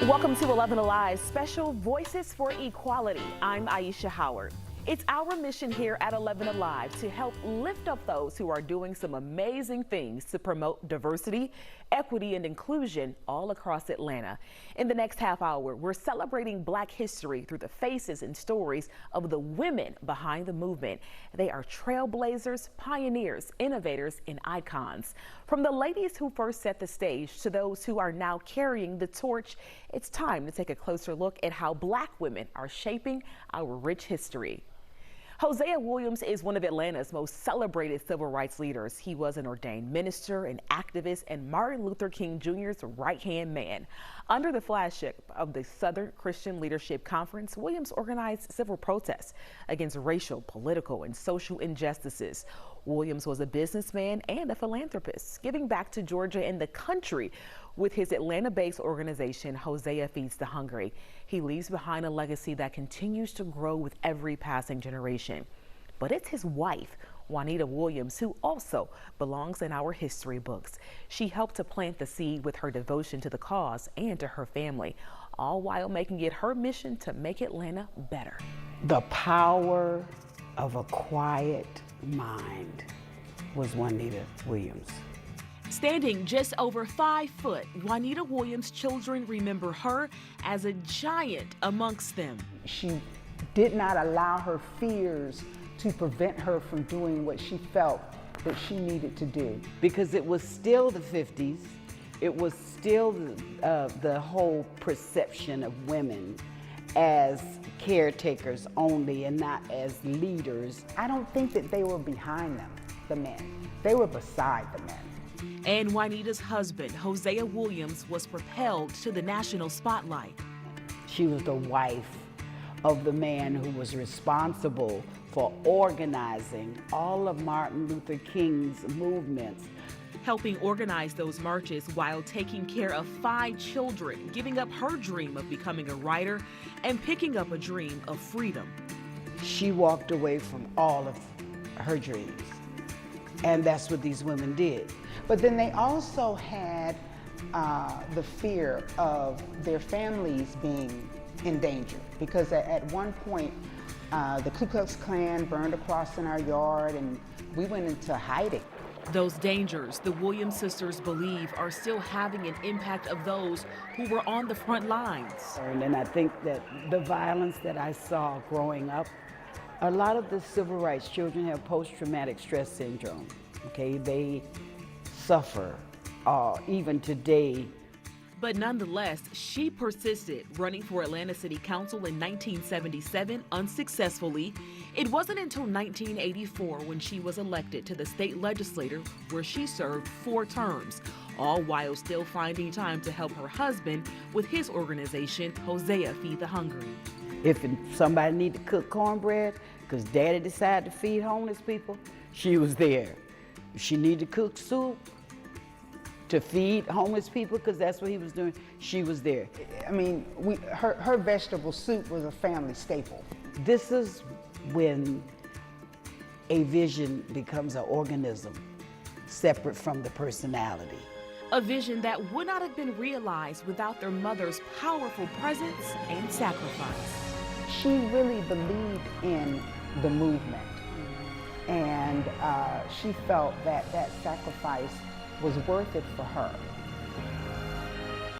Welcome to 11 Alive's special Voices for Equality. I'm Aisha Howard. It's our mission here at 11 Alive to help lift up those who are doing some amazing things to promote diversity, equity, and inclusion all across Atlanta. In the next half hour, we're celebrating Black history through the faces and stories of the women behind the movement. They are trailblazers, pioneers, innovators, and icons. From the ladies who first set the stage to those who are now carrying the torch, it's time to take a closer look at how Black women are shaping our rich history. Hosea Williams is one of Atlanta's most celebrated civil rights leaders. He was an ordained minister, an activist, and Martin Luther King Jr.'s right-hand man. Under the flagship of the Southern Christian Leadership Conference, Williams organized civil protests against racial, political, and social injustices. Williams was a businessman and a philanthropist, giving back to Georgia and the country with his Atlanta-based organization, Hosea Feeds the Hungry. He leaves behind a legacy that continues to grow with every passing generation. But it's his wife, Juanita Williams, who also belongs in our history books. She helped to plant the seed with her devotion to the cause and to her family, all while making it her mission to make Atlanta better. The power of a quiet mind was Juanita Williams. Standing just over 5 foot, Juanita Williams' children remember her as a giant amongst them. She did not allow her fears to prevent her from doing what she felt that she needed to do. Because it was still the 50s, it was still the whole perception of women as caretakers only and not as leaders. I don't think that they were behind them, the men. They were beside the men. And Juanita's husband, Hosea Williams, was propelled to the national spotlight. She was the wife of the man who was responsible for organizing all of Martin Luther King's movements. Helping organize those marches while taking care of 5 children, giving up her dream of becoming a writer and picking up a dream of freedom. She walked away from all of her dreams, and that's what these women did. But then they also had the fear of their families being in danger, because at one point the Ku Klux Klan burned a cross in our yard and we went into hiding. Those dangers, the Williams sisters believe, are still having an impact of those who were on the front lines. And I think that the violence that I saw growing up, a lot of the civil rights children have post-traumatic stress syndrome. Okay, they suffer even today. But nonetheless, she persisted, running for Atlanta City Council in 1977 unsuccessfully. It wasn't until 1984 when she was elected to the state legislature, where she served 4 terms, all while still finding time to help her husband with his organization, Hosea Feed the Hungry. If somebody needed to cook cornbread because daddy decided to feed homeless people, she was there. If she needed to cook soup to feed homeless people, because that's what he was doing, she was there. I mean, her vegetable soup was a family staple. This is when a vision becomes an organism separate from the personality. A vision that would not have been realized without their mother's powerful presence and sacrifice. She really believed in the movement, and she felt that that sacrifice was worth it for her.